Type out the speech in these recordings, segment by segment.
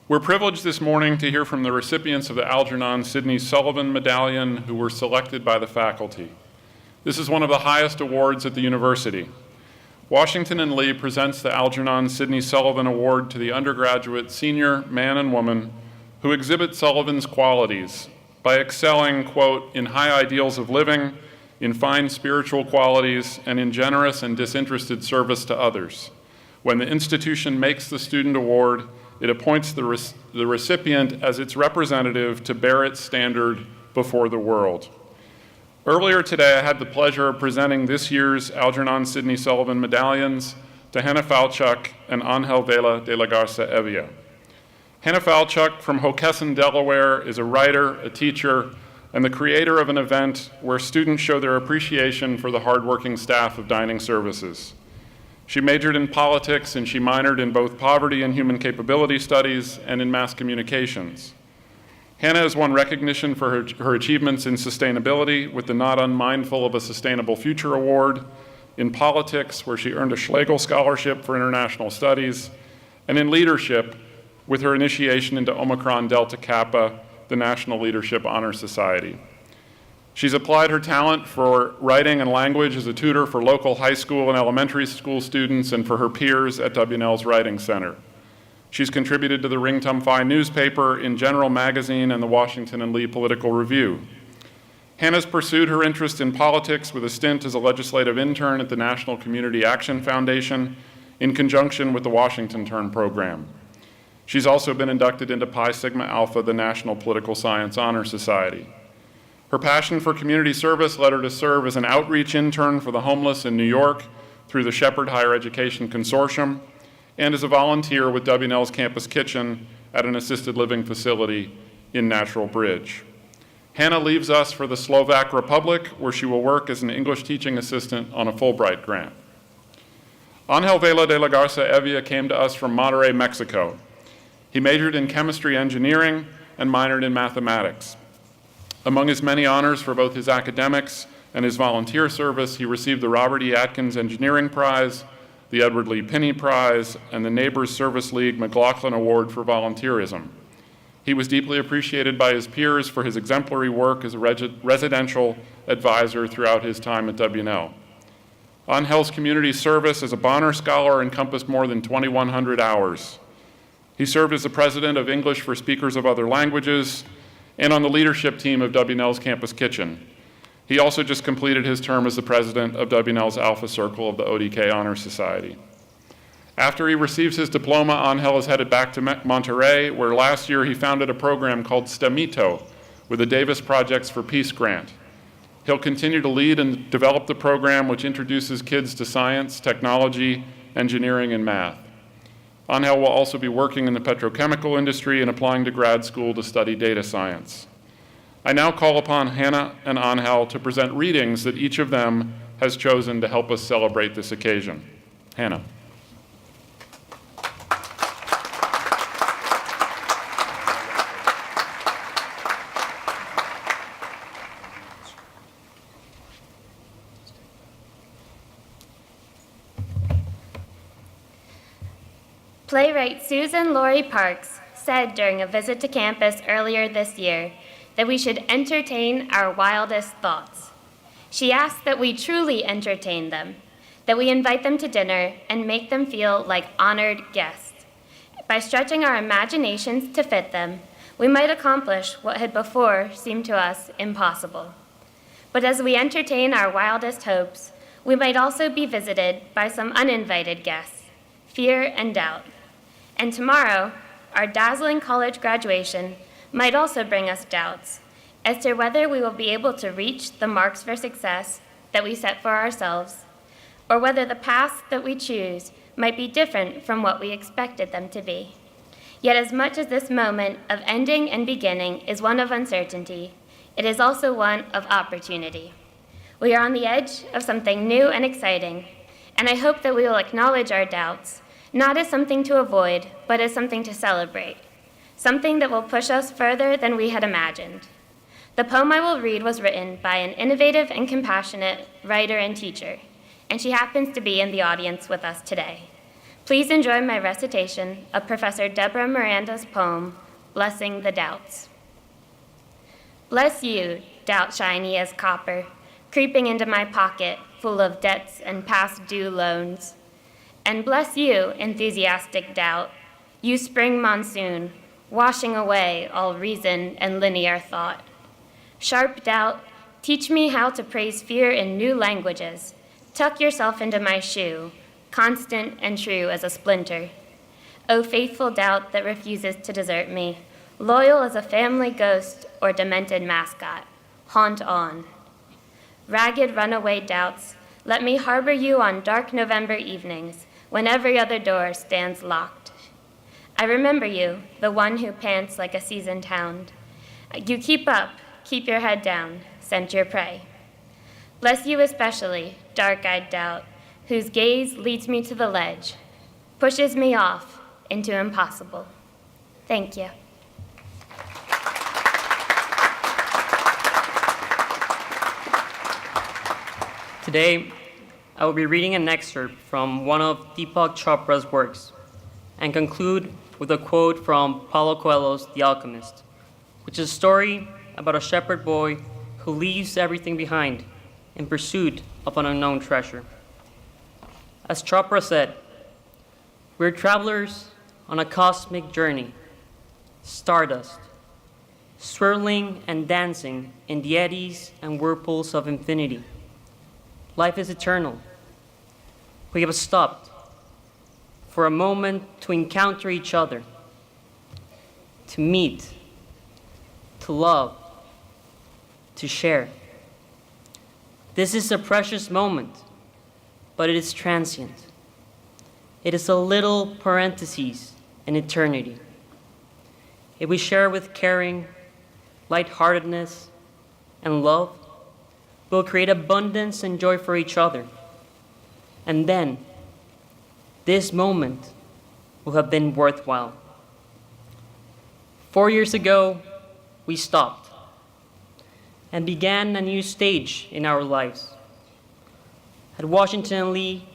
We're privileged this morning to hear from the recipients of the Algernon Sydney Sullivan Medallion who were selected by the faculty. This is one of the highest awards at the university. Washington and Lee presents the Algernon Sydney Sullivan Award to the undergraduate senior man and woman who exhibit Sullivan's qualities by excelling, quote, in high ideals of living, in fine spiritual qualities, and in generous and disinterested service to others. When the institution makes the student award, it appoints the recipient as its representative to bear its standard before the world. Earlier today, I had the pleasure of presenting this year's Algernon Sydney Sullivan medallions to Hannah Falchuk and Angel Vela de la Garza Evia. Hannah Falchuk from Hockessin, Delaware, is a writer, a teacher, and the creator of an event where students show their appreciation for the hardworking staff of dining services. She majored in politics and she minored in both poverty and human capability studies and in mass communications. Hannah has won recognition for her achievements in sustainability with the Not Unmindful of a Sustainable Future Award, in politics, where she earned a Schlegel Scholarship for International Studies, and in leadership, with her initiation into Omicron Delta Kappa, the National Leadership Honor Society. She's applied her talent for writing and language as a tutor for local high school and elementary school students and for her peers at W&L's Writing Center. She's contributed to the Ring Tum Phi newspaper, in General Magazine, and the Washington and Lee Political Review. Hannah's pursued her interest in politics with a stint as a legislative intern at the National Community Action Foundation in conjunction with the Washington Turn program. She's also been inducted into Pi Sigma Alpha, the National Political Science Honor Society. Her passion for community service led her to serve as an outreach intern for the homeless in New York through the Shepherd Higher Education Consortium, and as a volunteer with W&L's Campus Kitchen at an assisted living facility in Natural Bridge. Hannah leaves us for the Slovak Republic, where she will work as an English teaching assistant on a Fulbright grant. Angel Vela de la Garza Evia came to us from Monterrey, Mexico. He majored in chemistry engineering and minored in mathematics. Among his many honors for both his academics and his volunteer service, he received the Robert E. Atkins Engineering Prize, the Edward Lee Pinney Prize, and the Neighbors Service League McLaughlin Award for volunteerism. He was deeply appreciated by his peers for his exemplary work as a residential advisor throughout his time at W&L. Angel's community service as a Bonner Scholar encompassed more than 2,100 hours. He served as the president of English for Speakers of Other Languages and on the leadership team of W&L's Campus Kitchen. He also just completed his term as the president of W&L's Alpha Circle of the ODK Honor Society. After he receives his diploma, Angel is headed back to Monterrey, where last year he founded a program called STEMito with the Davis Projects for Peace grant. He'll continue to lead and develop the program, which introduces kids to science, technology, engineering, and math. Angel will also be working in the petrochemical industry and applying to grad school to study data science. I now call upon Hannah and Angel to present readings that each of them has chosen to help us celebrate this occasion. Hannah. Playwright Susan Laurie Parks said during a visit to campus earlier this year that we should entertain our wildest thoughts. She asked that we truly entertain them, that we invite them to dinner and make them feel like honored guests. By stretching our imaginations to fit them, we might accomplish what had before seemed to us impossible. But as we entertain our wildest hopes, we might also be visited by some uninvited guests, fear and doubt. And tomorrow, our dazzling college graduation might also bring us doubts as to whether we will be able to reach the marks for success that we set for ourselves, or whether the paths that we choose might be different from what we expected them to be. Yet as much as this moment of ending and beginning is one of uncertainty, it is also one of opportunity. We are on the edge of something new and exciting, and I hope that we will acknowledge our doubts, not as something to avoid, but as something to celebrate, something that will push us further than we had imagined. The poem I will read was written by an innovative and compassionate writer and teacher, and she happens to be in the audience with us today. Please enjoy my recitation of Professor Deborah Miranda's poem, Blessing the Doubts. Bless you, doubt shiny as copper, creeping into my pocket full of debts and past due loans. And bless you, enthusiastic doubt, you spring monsoon, washing away all reason and linear thought. Sharp doubt, teach me how to praise fear in new languages. Tuck yourself into my shoe, constant and true as a splinter. O faithful doubt that refuses to desert me, loyal as a family ghost or demented mascot, haunt on. Ragged runaway doubts, let me harbor you on dark November evenings when every other door stands locked. I remember you, the one who pants like a seasoned hound. You keep up, keep your head down, scent your prey. Bless you especially, dark-eyed doubt, whose gaze leads me to the ledge, pushes me off into impossible. Thank you. Today, I will be reading an excerpt from one of Deepak Chopra's works and conclude with a quote from Paulo Coelho's The Alchemist, which is a story about a shepherd boy who leaves everything behind in pursuit of an unknown treasure. As Chopra said, we're travelers on a cosmic journey, stardust, swirling and dancing in the eddies and whirlpools of infinity. Life is eternal. We have stopped for a moment to encounter each other, to meet, to love, to share. This is a precious moment, but it is transient. It is a little parenthesis in eternity. If we share with caring, lightheartedness, and love, we'll create abundance and joy for each other. And then, this moment will have been worthwhile. 4 years ago, we stopped and began a new stage in our lives. At Washington and Lee,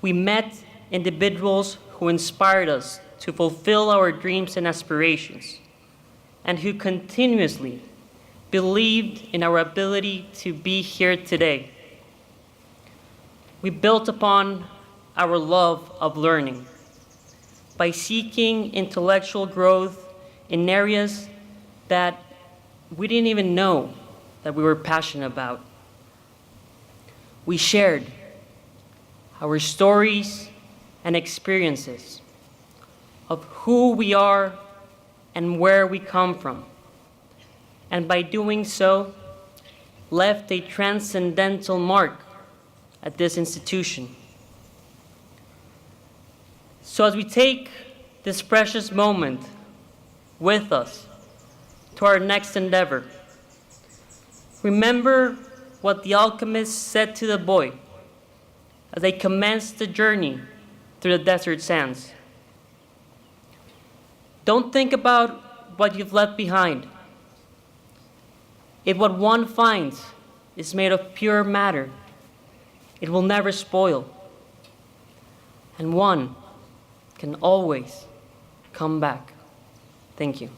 we met individuals who inspired us to fulfill our dreams and aspirations, and who continuously believed in our ability to be here today. We built upon our love of learning by seeking intellectual growth in areas that we didn't even know that we were passionate about. We shared our stories and experiences of who we are and where we come from, and by doing so, left a transcendental mark at this institution. So as we take this precious moment with us to our next endeavor, remember what the alchemist said to the boy as they commenced the journey through the desert sands. Don't think about what you've left behind. If what one finds is made of pure matter, it will never spoil, and one can always come back. Thank you.